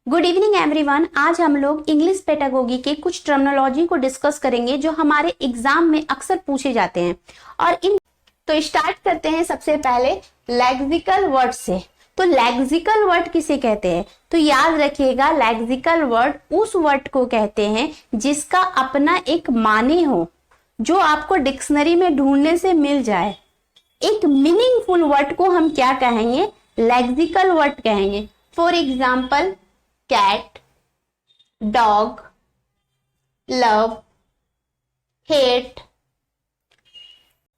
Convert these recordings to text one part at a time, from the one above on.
Good evening everyone. आज हम लोग इंग्लिश पेडागोगी के कुछ टर्मिनोलॉजी को डिस्कस करेंगे जो हमारे एग्जाम में अक्सर पूछे जाते हैं। और तो स्टार्ट करते हैं सबसे पहले लेक्सिकल वर्ड से। तो लेक्सिकल वर्ड किसे कहते हैं? तो याद रखिएगा, लेक्सिकल वर्ड उस वर्ड को कहते हैं जिसका अपना एक माने हो, जो आपको डिक्शनरी में ढूंढने से मिल जाए। एक मीनिंगफुल वर्ड को हम क्या कहेंगे? लेक्सिकल वर्ड कहेंगे। For example cat, dog, love, hate,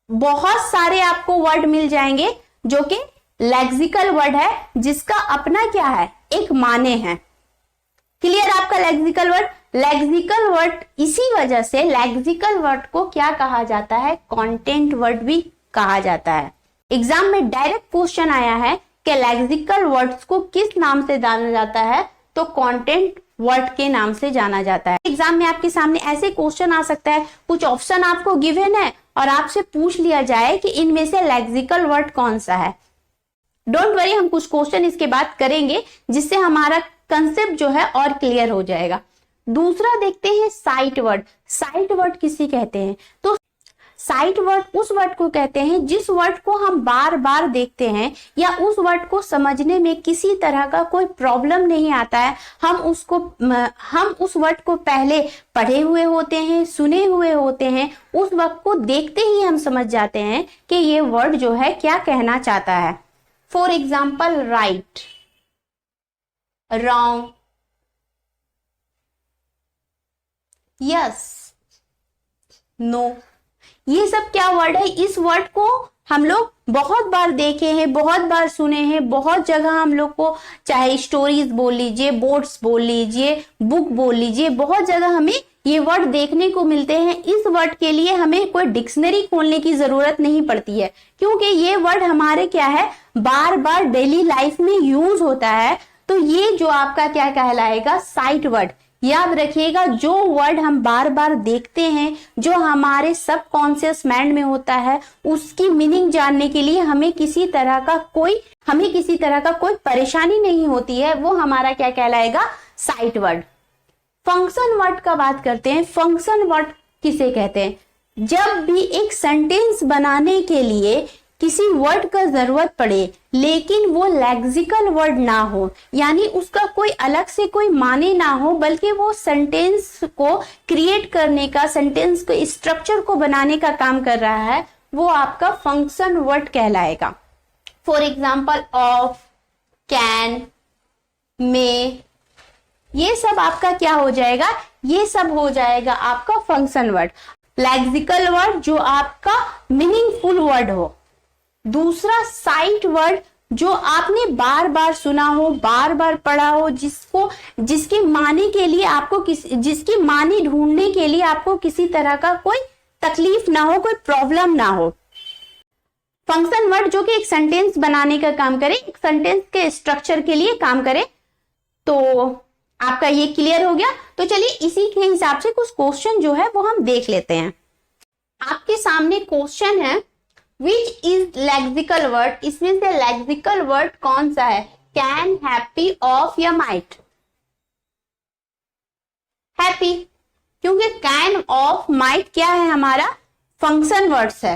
बहुत सारे आपको वर्ड मिल जाएंगे जो कि लेक्सिकल वर्ड है, जिसका अपना क्या है, एक माने हैं। क्लियर आपका लेक्सिकल वर्ड? लेक्सिकल वर्ड इसी वजह से लेक्सिकल वर्ड को क्या कहा जाता है? कंटेंट वर्ड भी कहा जाता है। एग्जाम में डायरेक्ट क्वेश्चन आया है कि लेक्सिकल वर्ड्स को किस नाम से जाना जाता है? तो कंटेंट वर्ड के नाम से जाना जाता है। एग्जाम में आपके सामने ऐसे क्वेश्चन आ सकता है, कुछ ऑप्शन आपको गिवन है और आपसे पूछ लिया जाए कि इनमें से लेक्सिकल वर्ड कौन सा है। डोंट वरी, हम कुछ क्वेश्चन इसके बाद करेंगे जिससे हमारा कंसेप्ट जो है और क्लियर हो जाएगा। दूसरा देखते हैं साइट वर्ड। साइट वर्ड किसे कहते हैं? तो साइट वर्ड उस वर्ड को कहते हैं जिस वर्ड को हम बार बार देखते हैं या उस वर्ड को समझने में किसी तरह का कोई प्रॉब्लम नहीं आता है। हम उस वर्ड को पहले पढ़े हुए होते हैं, सुने हुए होते हैं, उस वक्त को देखते ही हम समझ जाते हैं कि ये वर्ड जो है क्या कहना चाहता है। For example right, wrong, yes, no, ये सब क्या वर्ड है? इस वर्ड को हम लोग बहुत बार देखे हैं, बहुत बार सुने हैं, बहुत जगह हम लोग को, चाहे स्टोरीज बोल लीजिए, बोर्ड्स बोल लीजिए, बुक बोल लीजिए, बहुत जगह हमें ये वर्ड देखने को मिलते हैं। इस वर्ड के लिए हमें कोई डिक्शनरी खोलने की जरूरत नहीं पड़ती है, क्योंकि ये वर्ड हमारे क्या है, बार बार डेली लाइफ में यूज होता है। तो ये जो आपका क्या कहलाएगा? Site word. याद रखिएगा, जो वर्ड हम बार बार देखते हैं, जो हमारे सबकॉन्शियस माइंड में होता है, उसकी मीनिंग जानने के लिए हमें किसी तरह का कोई परेशानी नहीं होती है, वो हमारा क्या कहलाएगा? Site word. फंक्शन वर्ड का बात करते हैं। फंक्शन वर्ड किसे कहते हैं? जब भी एक सेंटेंस बनाने के लिए किसी वर्ड का जरूरत पड़े लेकिन वो लेक्सिकल वर्ड ना हो, यानी उसका कोई अलग से कोई माने ना हो, बल्कि वो सेंटेंस को क्रिएट करने का, सेंटेंस के स्ट्रक्चर को बनाने का काम कर रहा है, वो आपका फंक्शन वर्ड कहलाएगा। फॉर एग्जाम्पल ऑफ, कैन, मे, ये सब आपका क्या हो जाएगा? ये सब हो जाएगा आपका फंक्शन वर्ड। लेक्सिकल वर्ड जो आपका मीनिंगफुल वर्ड हो। दूसरा साइट वर्ड, जो आपने बार बार सुना हो, बार बार पढ़ा हो, जिसके माने के लिए आपको जिसकी माने ढूंढने के लिए आपको किसी तरह का कोई तकलीफ ना हो, कोई प्रॉब्लम ना हो। फंक्शन वर्ड जो कि एक सेंटेंस बनाने का काम करे, एक सेंटेंस के स्ट्रक्चर के लिए काम करे। तो आपका ये क्लियर हो गया। तो चलिए इसी के हिसाब से कुछ क्वेश्चन जो है वो हम देख लेते हैं। आपके सामने क्वेश्चन है, विच इज लेक्सिकल वर्ड। इसमें से लेक्सिकल वर्ड कौन सा है? कैन, हैप्पी, ऑफ या माइट? हैप्पी, क्योंकि कैन, ऑफ, माइट क्या है? हमारा फंक्शन वर्ड्स है।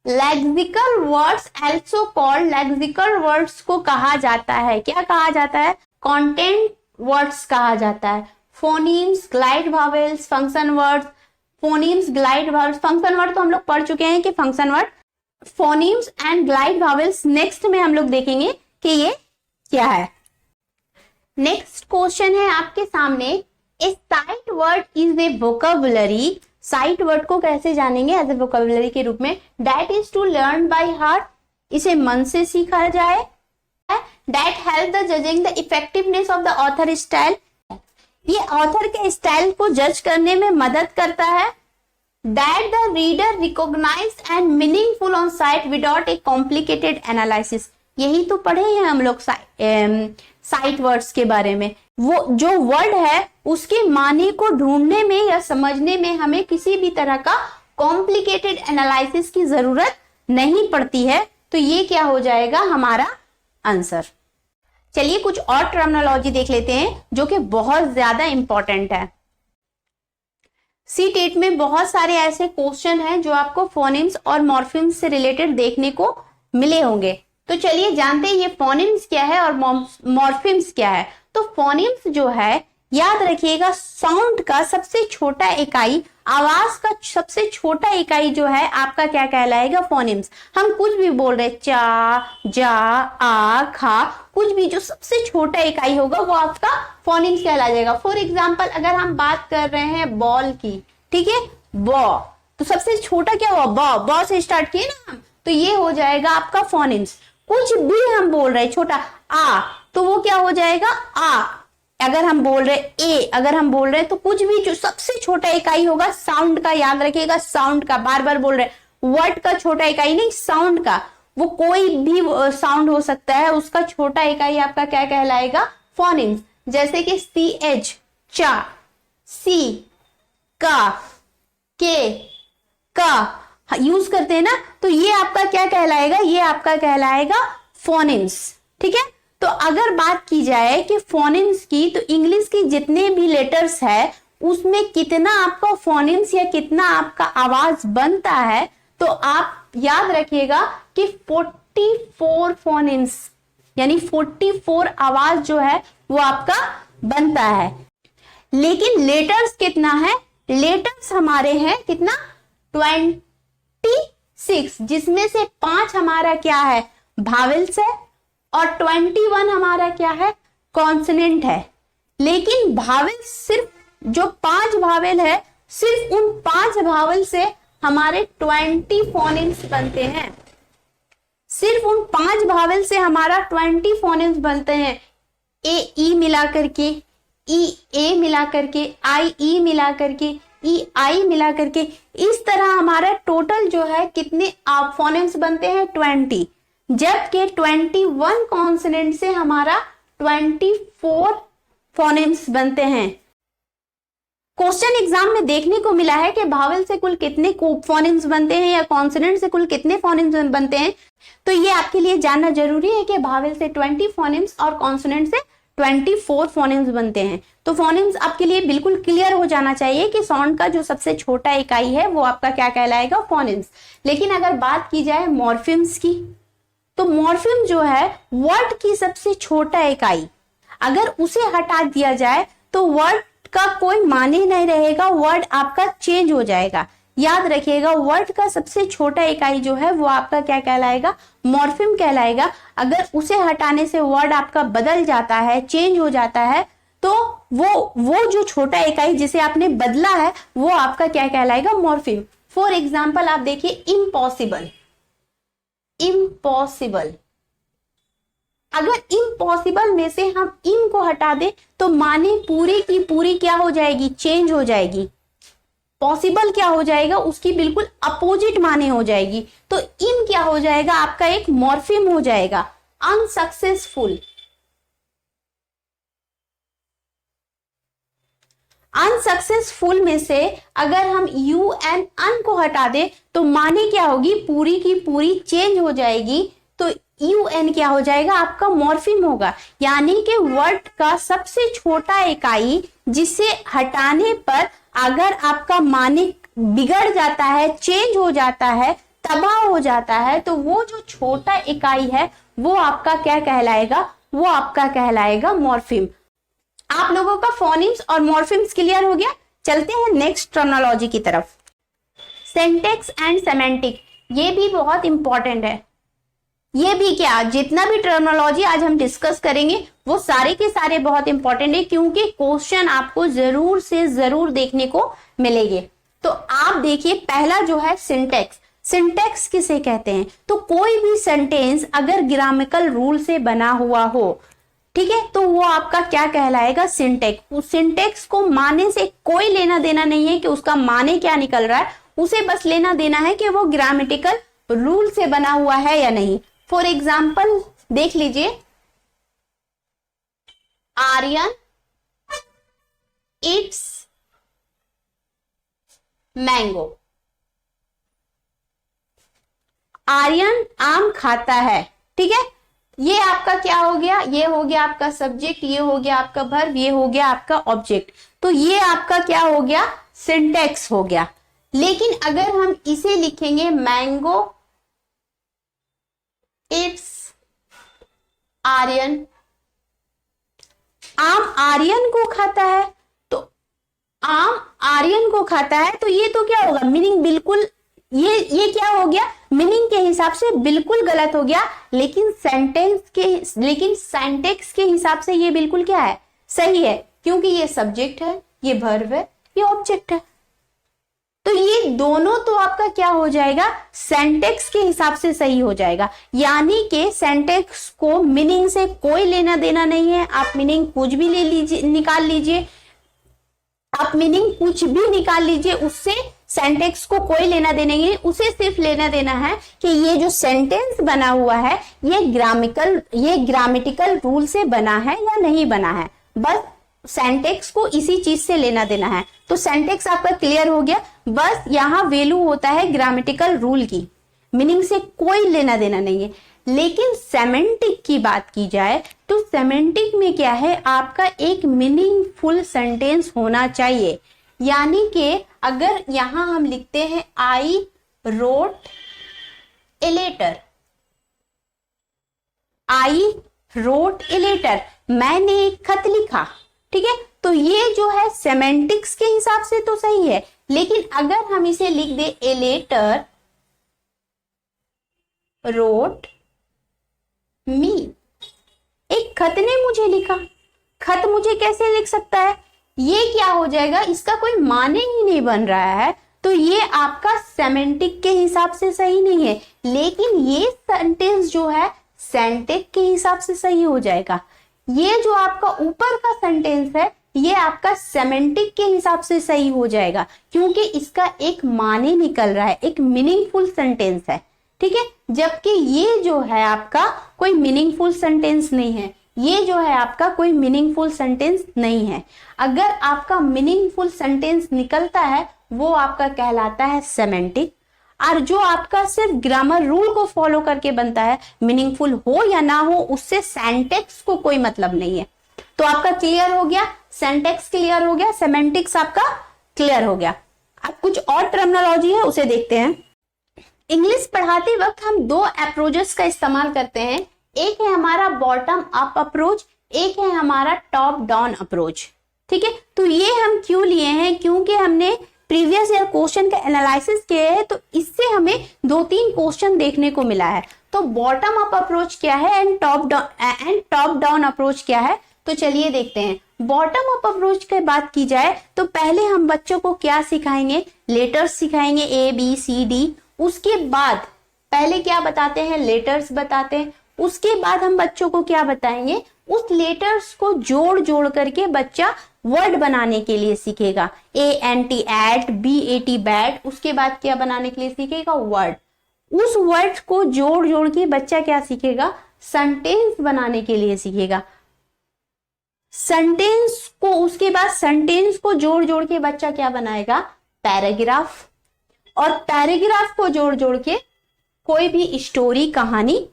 Lexical words also called, lexical words को कहा जाता है, क्या कहा जाता है? कंटेंट वर्ड्स कहा जाता है। Phonemes, glide vowels, function words. Phonemes, glide words, function word तो हम लोग पढ़ चुके हैं कि function word, phonemes and glide vowels next में हम लोग देखेंगे कि ये क्या है। नेक्स्ट क्वेश्चन है आपके सामने, a sight word is a vocabulary. Sight word को कैसे जानेंगे? एज ए वोकैबुलरी के रूप में। That is to learn by heart, इसे मन से सीखा जाए। That help the judging the effectiveness of the author style, ये ऑथर के स्टाइल को जज करने में मदद करता है। That the reader recognize and meaningful on sight without a complicated analysis, यही तो पढ़े हैं हम लोग साइट वर्ड्स के बारे में। वो जो वर्ड है उसके माने को ढूंढने में या समझने में हमें किसी भी तरह का कॉम्प्लिकेटेड एनालिसिस की जरूरत नहीं पड़ती है। तो ये क्या हो जाएगा? हमारा आंसर। चलिए कुछ और टर्मिनोलॉजी देख लेते हैं जो कि बहुत ज्यादा इंपॉर्टेंट है। C-TET में बहुत सारे ऐसे क्वेश्चन हैं जो आपको फोनिम्स और मॉर्फिम्स से रिलेटेड देखने को मिले होंगे। तो चलिए जानते हैं ये फोनिम्स क्या है और मॉर्फिम्स क्या है। तो फोनिम्स जो है, याद रखिएगा, साउंड का सबसे छोटा इकाई, आवाज का सबसे छोटा इकाई जो है आपका क्या कहलाएगा? फोनिम्स। हम कुछ भी बोल रहे, चा, जा, आ, खा, कुछ भी जो सबसे छोटा इकाई होगा वो आपका फोनिम्स कहला जाएगा। फॉर एग्जाम्पल अगर हम बात कर रहे हैं बॉल की, ठीक है, बॉ, तो सबसे छोटा क्या हुआ? बॉ, बॉ से स्टार्ट किए ना हम, तो ये हो जाएगा आपका फोनिम्स। कुछ भी हम बोल रहे छोटा, आ, तो वो क्या हो जाएगा? आ। अगर हम बोल रहे ए, अगर हम बोल रहे तो कुछ भी जो सबसे छोटा इकाई होगा साउंड का, याद रखिएगा साउंड का, बार बार बोल रहे, वर्ड का छोटा इकाई नहीं, साउंड का, वो कोई भी साउंड हो सकता है, उसका छोटा इकाई आपका क्या कहलाएगा? फोनिम्स। जैसे कि CH, चा, सी, का, के, का यूज करते हैं ना, तो ये आपका क्या कहलाएगा? ये आपका कहलाएगा फोनिम्स। ठीक है, तो अगर बात की जाए कि फोनिम्स की, तो इंग्लिश की जितने भी लेटर्स है उसमें कितना आपका फोनिम्स या कितना आपका आवाज बनता है, तो आप याद रखिएगा कि 44 फोनिम्स, यानी 44 आवाज जो है वो आपका बनता है। लेकिन लेटर्स कितना है? लेटर्स हमारे हैं कितना? 26, जिसमें से 5 हमारा क्या है? भावेल्स है, और 21 हमारा क्या है? कॉन्सोनेंट है। लेकिन भावेल, सिर्फ जो 5 भावेल है, सिर्फ उन 5 भावेल से हमारे 20 फोनिम्स बनते हैं। सिर्फ उन 5 भावेल से हमारा 20 फोनिम्स बनते हैं। ए ई मिला करके, ई ए मिला करके, आई ई मिला करके, ई आई मिला करके, इस तरह हमारा टोटल जो है कितने फोनिम्स बनते हैं? 20। जबकि 21 कॉन्सोनेंट से हमारा 24 फोनिम्स बनते हैं। क्वेश्चन एग्जाम में देखने को मिला है कि भावेल से कुल कितने फोनिम्स बनते हैं या कॉन्सोनेंट से कुल कितने फोनिम्स बनते हैं। तो ये आपके लिए जानना जरूरी है कि भावेल से 20 फोनिम्स और कॉन्सोनेंट से 24 फोनिम्स बनते हैं। तो फोनिम्स आपके लिए बिल्कुल क्लियर हो जाना चाहिए कि साउंड का जो सबसे छोटा इकाई है वो आपका क्या कहलाएगा? फोनिम्स। लेकिन अगर बात की जाए मॉर्फिम्स की, तो मॉर्फिम जो है वर्ड की सबसे छोटा इकाई, अगर उसे हटा दिया जाए तो वर्ड का कोई माने नहीं रहेगा, वर्ड आपका चेंज हो जाएगा। याद रखिएगा वर्ड का सबसे छोटा इकाई जो है वो आपका क्या कहलाएगा? मॉर्फिम कहलाएगा। अगर उसे हटाने से वर्ड आपका बदल जाता है, चेंज हो जाता है, तो वो जो छोटा इकाई जिसे आपने बदला है वो आपका क्या कहलाएगा? मॉर्फिम। फॉर एग्जाम्पल आप देखिए इम्पॉसिबल, इम्पॉसिबल, अगर इम्पॉसिबल में से हम इम को हटा दें तो माने पूरी की पूरी क्या हो जाएगी? चेंज हो जाएगी। पॉसिबल क्या हो जाएगा? उसकी बिल्कुल अपोजिट माने हो जाएगी। तो इम क्या हो जाएगा? आपका एक मॉर्फिम हो जाएगा। अनसक्सेसफुल, अनसक्सेसफुल में से अगर हम यू एन अन को हटा दें तो माने क्या होगी? पूरी की पूरी चेंज हो जाएगी। तो यू एन क्या हो जाएगा? आपका मॉर्फिम होगा। यानी कि वर्ड का सबसे छोटा इकाई जिसे हटाने पर अगर आपका माने बिगड़ जाता है, चेंज हो जाता है, तबाह हो जाता है, तो वो जो छोटा इकाई है वो आपका क्या कहलाएगा? वो आपका कहलाएगा मॉर्फिम। आप लोगों का फोनिम्स और मॉर्फिम्स क्लियर हो गया। चलते हैं नेक्स्ट टर्मिनोलॉजी की तरफ। सिंटैक्स एंड सेमेंटिक, ये भी बहुत इंपॉर्टेंट है। ये भी क्या, जितना भी टर्मिनोलॉजी आज हम डिस्कस करेंगे वो सारे के सारे बहुत इंपॉर्टेंट है, क्योंकि क्वेश्चन आपको जरूर से जरूर देखने को मिलेंगे। तो आप देखिए पहला जो है सिंटैक्स। सिंटैक्स किसे कहते हैं? तो कोई भी सेंटेंस अगर ग्रामेटिकल रूल से बना हुआ हो, ठीक है, तो वो आपका क्या कहलाएगा? सिंटैक्स। उस सिंटैक्स को माने से कोई लेना देना नहीं है कि उसका माने क्या निकल रहा है, उसे बस लेना देना है कि वो ग्रामेटिकल रूल से बना हुआ है या नहीं। फॉर एग्जाम्पल देख लीजिए, आर्यन इट्स मैंगो। आर्यन आम खाता है, ठीक है, ये आपका क्या हो गया, ये हो गया आपका सब्जेक्ट, ये हो गया आपका वर्ब, ये हो गया आपका ऑब्जेक्ट। तो ये आपका क्या हो गया, सिंटेक्स हो गया। लेकिन अगर हम इसे लिखेंगे मैंगो इट्स आर्यन, आम आर्यन को खाता है, तो आम आर्यन को खाता है, तो ये तो क्या होगा, मीनिंग बिल्कुल ये क्या हो गया, मीनिंग के हिसाब से बिल्कुल गलत हो गया। लेकिन सेंटेक्स के हिसाब से ये बिल्कुल क्या है, सही है, क्योंकि ये सब्जेक्ट है, ये वर्ब है, ये ऑब्जेक्ट है। तो ये दोनों तो आपका क्या हो जाएगा, सेंटेक्स के हिसाब से सही हो जाएगा। यानी कि सेंटेक्स को मीनिंग से कोई लेना देना नहीं है। आप मीनिंग कुछ भी ले लीजिए, निकाल लीजिए, आप मीनिंग कुछ भी निकाल लीजिए, उससे सेंटेक्स को कोई लेना देना नहीं है। उसे सिर्फ लेना देना है कि ये जो सेंटेंस बना हुआ है ये ग्रामेटिकल रूल से बना है या नहीं बना है, बस सेंटेक्स को इसी चीज से लेना देना है। तो सेंटेक्स आपका क्लियर हो गया। बस यहाँ वैल्यू होता है ग्रामेटिकल रूल की, मीनिंग से कोई लेना देना नहीं है। लेकिन सेमेंटिक की बात की जाए तो सेमेंटिक में क्या है, आपका एक मीनिंगफुल सेंटेंस होना चाहिए। यानी कि अगर यहां हम लिखते हैं I wrote a letter, I wrote a letter, मैंने एक खत लिखा, ठीक है, तो ये जो है सेमेंटिक्स के हिसाब से तो सही है। लेकिन अगर हम इसे लिख दे ए लेटर रोट मी, एक खत ने मुझे लिखा, खत मुझे कैसे लिख सकता है, ये क्या हो जाएगा, इसका कोई माने ही नहीं बन रहा है। तो ये आपका सेमेंटिक के हिसाब से सही नहीं है। लेकिन ये सेंटेंस जो है सेंटेक के हिसाब से सही हो जाएगा। ये जो आपका ऊपर का सेंटेंस है ये आपका सेमेंटिक के हिसाब से सही हो जाएगा, क्योंकि इसका एक माने निकल रहा है, एक मीनिंगफुल सेंटेंस है, ठीक है। जबकि ये जो है आपका कोई मीनिंगफुल सेंटेंस नहीं है, ये जो है आपका कोई मीनिंगफुल सेंटेंस नहीं है। अगर आपका मीनिंगफुल सेंटेंस निकलता है वो आपका कहलाता है सेमेंटिक, और जो आपका सिर्फ ग्रामर रूल को फॉलो करके बनता है, मीनिंगफुल हो या ना हो उससे सेंटेक्स को कोई मतलब नहीं है। तो आपका क्लियर हो गया, सेंटेक्स क्लियर हो गया, सेमेंटिक्स आपका क्लियर हो गया। अब कुछ और टर्मिनोलॉजी है उसे देखते हैं। इंग्लिश पढ़ाते वक्त हम दो अप्रोचेस का इस्तेमाल करते हैं, एक है हमारा बॉटम अप अप्रोच, एक है हमारा टॉप डाउन अप्रोच, ठीक है। तो ये हम क्यों लिए हैं, क्योंकि हमने प्रीवियस ईयर क्वेश्चन का एनालिसिस किया है, तो इससे हमें 2-3 क्वेश्चन देखने को मिला है। तो बॉटम अप अप्रोच क्या है एंड टॉप डाउन अप्रोच क्या है, तो चलिए देखते हैं। बॉटम अप अप्रोच की बात की जाए तो पहले हम बच्चों को क्या सिखाएंगे, लेटर्स सिखाएंगे ABCD, उसके बाद पहले क्या बताते हैं, लेटर्स बताते हैं, उसके बाद हम बच्चों को क्या बताएंगे, उस लेटर्स को जोड़ जोड़ करके बच्चा वर्ड बनाने के लिए सीखेगा, ANT एट, BAT बैट, उसके बाद क्या बनाने के लिए सीखेगा, वर्ड। उस वर्ड को जोड़ जोड़ के बच्चा क्या सीखेगा, सेंटेंस बनाने के लिए सीखेगा। सेंटेंस को, उसके बाद सेंटेंस को जोड़ जोड़ के बच्चा क्या बनाएगा, पैराग्राफ, और पैराग्राफ को जोड़ जोड़ के कोई भी स्टोरी, कहानी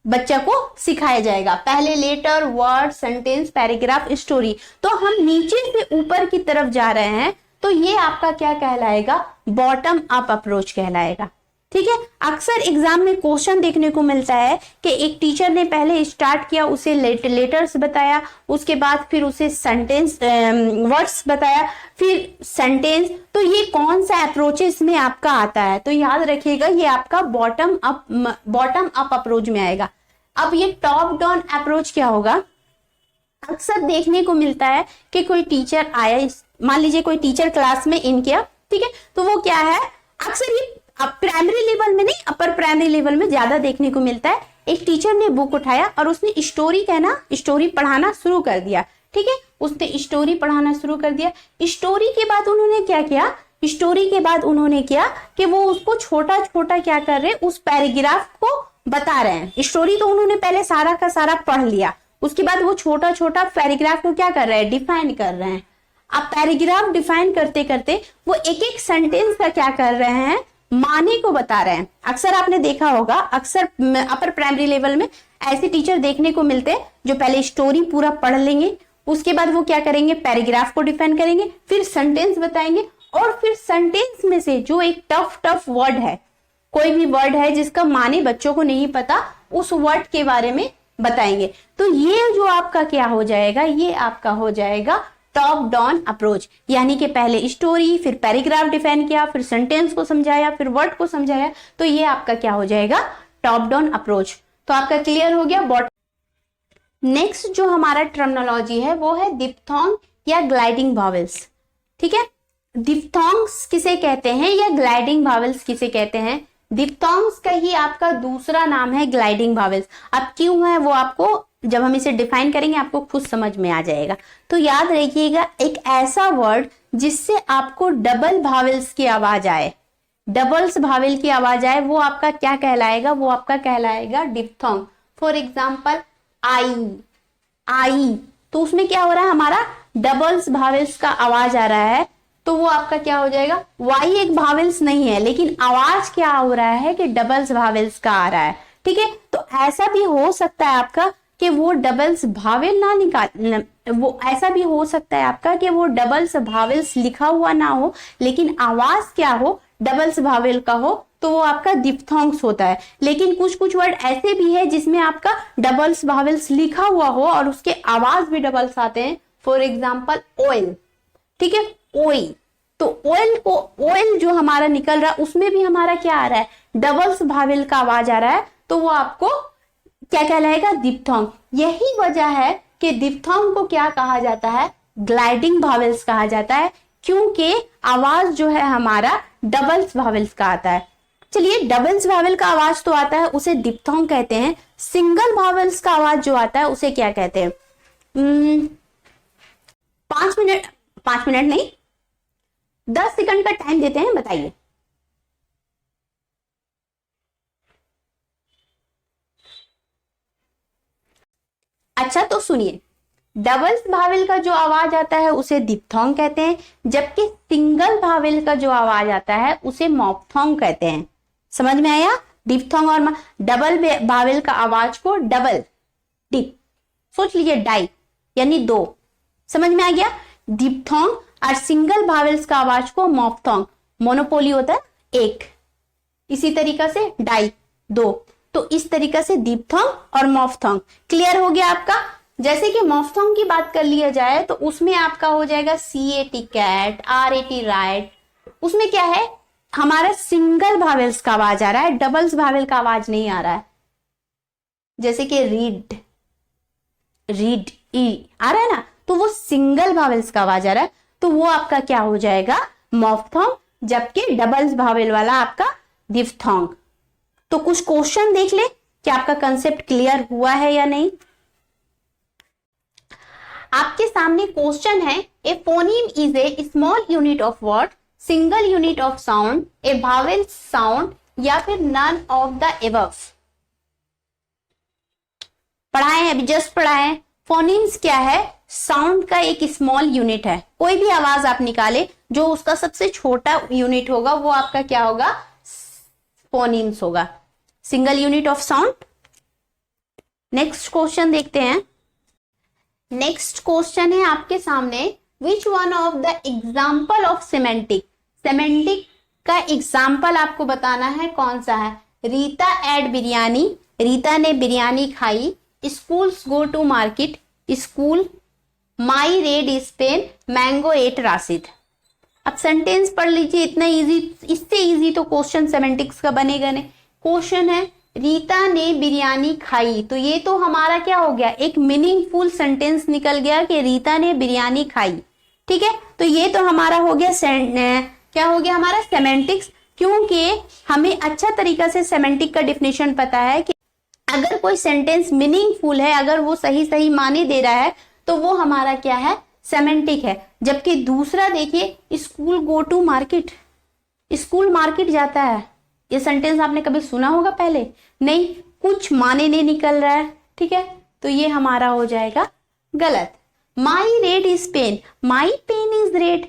बच्चा को सिखाया जाएगा। पहले letter, word, sentence, paragraph, story. तो हम नीचे से ऊपर की तरफ जा रहे हैं, तो ये आपका क्या कहलाएगा, बॉटम अप अप्रोच कहलाएगा, ठीक है। अक्सर एग्जाम में क्वेश्चन देखने को मिलता है कि एक टीचर ने पहले स्टार्ट किया, उसे लेटर्स बताया, उसके बाद फिर उसे सेंटेंस वर्ड्स बताया, फिर सेंटेंस। तो ये कौन सा अप्रोचेस में आपका आता है, तो याद रखिएगा ये आपका बॉटम अप अप्रोच में आएगा। अब ये टॉप डाउन अप्रोच क्या होगा, अक्सर देखने को मिलता है कि कोई टीचर आया, मान लीजिए कोई टीचर क्लास में इन किया, ठीक है, तो वो क्या है, अक्सर ये अब प्राइमरी लेवल में नहीं, अपर प्राइमरी लेवल में ज्यादा देखने को मिलता है। एक टीचर ने बुक उठाया और उसने स्टोरी पढ़ाना शुरू कर दिया, ठीक है, उसने स्टोरी पढ़ाना शुरू कर दिया। स्टोरी के बाद उन्होंने क्या किया, स्टोरी के बाद उन्होंने किया कि वो उसको छोटा छोटा क्या कर रहे हैं, उस पैराग्राफ को बता रहे हैं। स्टोरी तो उन्होंने पहले सारा का सारा पढ़ लिया, उसके बाद वो छोटा छोटा पैराग्राफ को क्या कर रहे हैं, डिफाइन कर रहे हैं। अब पैराग्राफ डिफाइन करते करते वो एक एक सेंटेंस का क्या कर रहे हैं, माने को बता रहे हैं। अक्सर आपने देखा होगा, अक्सर अपर प्राइमरी लेवल में ऐसे टीचर देखने को मिलते हैं जो पहले स्टोरी पूरा पढ़ लेंगे, उसके बाद वो क्या करेंगे, पैराग्राफ को डिफाइन करेंगे, फिर सेंटेंस बताएंगे, और फिर सेंटेंस में से जो एक टफ वर्ड है, कोई भी वर्ड है जिसका माने बच्चों को नहीं पता, उस वर्ड के बारे में बताएंगे। तो ये जो आपका क्या हो जाएगा, ये आपका हो जाएगा टॉप डाउन अप्रोच, यानी कि पहले स्टोरी, फिर पैराग्राफ डिफाइन किया, फिर सेंटेंस को समझाया, फिर वर्ड को समझाया, तो ये आपका क्या हो जाएगा, टॉप डाउन अप्रोच। तो आपका क्लियर हो गया। नेक्स्ट जो हमारा टर्मिनोलॉजी है वो है डिप्थोंग या ग्लाइडिंग वावेल्स। ठीक है, डिप्थोंग्स किसे कहते हैं या ग्लाइडिंग वावेल्स किसे कहते हैं? डिप्थोंग्स का ही आपका दूसरा नाम है ग्लाइडिंग वावेल्स। अब क्यों है वो आपको जब हम इसे डिफाइन करेंगे आपको खुद समझ में आ जाएगा। तो याद रखिएगा, एक ऐसा वर्ड जिससे आपको डबल वावेल्स की आवाज आए, डबल्स वावेल की आवाज आए, वो आपका क्या कहलाएगा, वो आपका कहलाएगा डिप्थोंग। फॉर एग्जाम्पल आई, तो उसमें क्या हो रहा है, हमारा डबल्स वावेल्स का आवाज आ रहा है, तो वो आपका क्या हो जाएगा, वाई एक वावेल्स नहीं है लेकिन आवाज क्या हो रहा है कि डबल्स वावेल्स का आ रहा है। ठीक है, तो ऐसा भी हो सकता है आपका कि वो डबल्स भावेल ना निकाल, वो ऐसा भी हो सकता है आपका कि वो डबल्स भावेल्स लिखा हुआ ना हो लेकिन आवाज क्या हो, डबल्स भावेल का हो, तो वो आपका डिप्थोंग्स होता है। लेकिन कुछ कुछ वर्ड ऐसे भी है जिसमें आपका डबल्स भावेल्स लिखा हुआ हो और उसके आवाज भी डबल्स आते हैं। फॉर एग्जाम्पल ऑयल, ठीक है, ओई, तो ऑयल जो हमारा निकल रहा है उसमें भी हमारा क्या आ रहा है, डबल्स भावेल का आवाज आ रहा है, तो वो आपको क्या कहलाएगा, डिप्थोंग। यही वजह है कि डिप्थोंग को क्या कहा जाता है, ग्लाइडिंग भावेल्स कहा जाता है, क्योंकि आवाज जो है हमारा डबल्स भावेल्स का आता है। चलिए, डबल्स भावेल का आवाज तो आता है उसे डिप्थोंग कहते हैं, सिंगल भावेल्स का आवाज जो आता है उसे क्या कहते हैं? 5 मिनट नहीं, 10 सेकंड का टाइम देते हैं, बताइए। अच्छा, तो सुनिए, डबल्स भावेल का जो आवाज आता है उसे डिप्थोंग कहते हैं, जबकि सिंगल भावेल का जो आवाज आता है उसे मॉप्थोंग कहते हैं। समझ में आया? डिप्थोंग और डबल भावेल का आवाज को डबल, डिप, सोच लीजिए डाई यानी 2, समझ में आ गया? डिप्थोंग और सिंगल भावेल्स का आवाज को मॉप्थोंग, मोनोपोली होता है 1, इसी तरीका से डाई 2, तो इस तरीका से डिप्थोंग और मॉप्थोंग। क्लियर हो गया आपका? जैसे कि मॉप्थोंग की बात कर लिया जाए तो उसमें आपका हो जाएगा CAT कैट, RAT राइट, उसमें क्या है, हमारा सिंगल भावेल्स का आवाज आ रहा है, डबल्स भावेल का आवाज नहीं आ रहा है। जैसे कि रीड ई आ रहा है ना, तो वो सिंगल भावेल्स का आवाज आ रहा है, तो वो आपका क्या हो जाएगा, मॉप्थोंग, जबकि डबल्स भावेल वाला आपका डिप्थोंग। तो कुछ क्वेश्चन देख ले कि आपका कंसेप्ट क्लियर हुआ है या नहीं। आपके सामने क्वेश्चन है, a phoneme is a small unit of word, single unit of sound, a vowel sound, या फिर नन ऑफ द एबव। पढ़ाए हैं, अभी जस्ट पढ़ाए हैं। फोनीम्स क्या है, साउंड का एक स्मॉल यूनिट है। कोई भी आवाज आप निकाले जो उसका सबसे छोटा यूनिट होगा वो आपका क्या होगा, फोनीम्स होगा, single unit of sound. Next question देखते हैं। नेक्स्ट क्वेश्चन है आपके सामने, which one of the example of semantic, semantic का एग्जाम्पल आपको बताना है, कौन सा है? रीता एड बिरयानी, रीता ने बिरयानी खाई, schools go to market, school, my red Spain, mango ate Rashid. अब सेंटेंस पढ़ लीजिए, इतना इजी, इससे इजी तो क्वेश्चन सेमेंटिक्स का बनेगा नहीं। क्वेश्चन है, रीता ने बिरयानी खाई, तो ये तो हमारा क्या हो गया, एक मीनिंगफुल सेंटेंस निकल गया कि रीता ने बिरयानी खाई। ठीक है, तो ये तो हमारा हो गया क्या हो गया हमारा, सेमेंटिक्स, क्योंकि हमें अच्छा तरीका से सेमेंटिक का डिफिनेशन पता है कि अगर कोई सेंटेंस मीनिंगफुल है, अगर वो सही सही माने दे रहा है, तो वो हमारा क्या है, सेमेंटिक है। जबकि दूसरा देखिए, school go to market, school market जाता है, ये सेंटेंस आपने कभी सुना होगा पहले? नहीं, कुछ माने नहीं निकल रहा है। ठीक है, तो ये हमारा हो जाएगा गलत। My red is pen, my pen is red,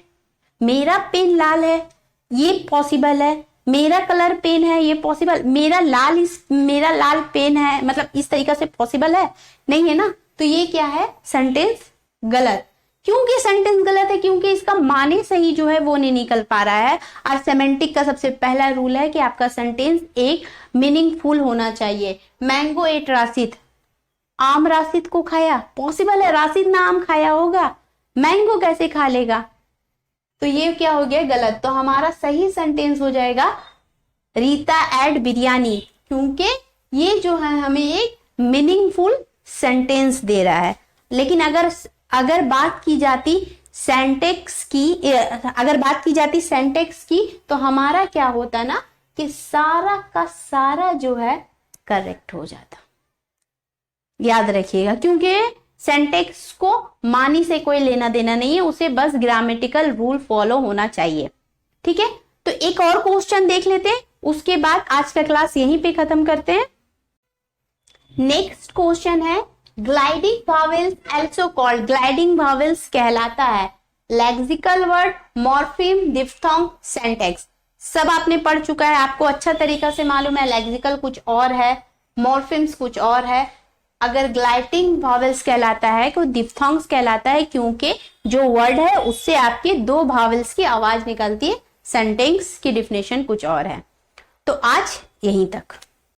मेरा पेन लाल है, ये पॉसिबल है, मेरा कलर पेन है, ये पॉसिबल, मेरा लाल पेन है, मतलब इस तरीके से पॉसिबल है? नहीं है ना। तो ये क्या है? सेंटेंस गलत। क्योंकि सेंटेंस गलत है? क्योंकि इसका माने सही जो है वो नहीं निकल पा रहा है। और सेमेंटिक का सबसे पहला रूल है कि आपका सेंटेंस एक मीनिंगफुल होना चाहिए। मैंगो एट राशिद, आम राशिद को खाया, पॉसिबल है? राशिद ना आम खाया होगा, मैंगो कैसे खा लेगा? तो ये क्या हो गया? गलत। तो हमारा सही सेंटेंस हो जाएगा रीता एट बिरयानी, क्योंकि ये जो है हमें एक मीनिंगफुल सेंटेंस दे रहा है। लेकिन अगर बात की जाती सेंटेक्स की, तो हमारा क्या होता ना कि सारा का सारा जो है करेक्ट हो जाता। याद रखिएगा, क्योंकि सेंटेक्स को मानी से कोई लेना देना नहीं है, उसे बस ग्रामेटिकल रूल फॉलो होना चाहिए। ठीक है, तो एक और क्वेश्चन देख लेते हैं, उसके बाद आज का क्लास यहीं पे खत्म करते हैं। नेक्स्ट क्वेश्चन है, gliding vowels also called, gliding vowels कहलाता है lexical word, morpheme, diphthong, syntax. सब आपने पढ़ चुका है, आपको अच्छा तरीका से मालूम है लेक्सिकल कुछ और है, मॉर्फिम्स कुछ और है। अगर ग्लाइडिंग वावेल्स कहलाता है तो डिफ्थोंग्स कहलाता है, क्योंकि जो वर्ड है उससे आपके दो वावेल्स की आवाज निकलती है। सेंटेंस की डिफिनेशन कुछ और है। तो आज यहीं तक।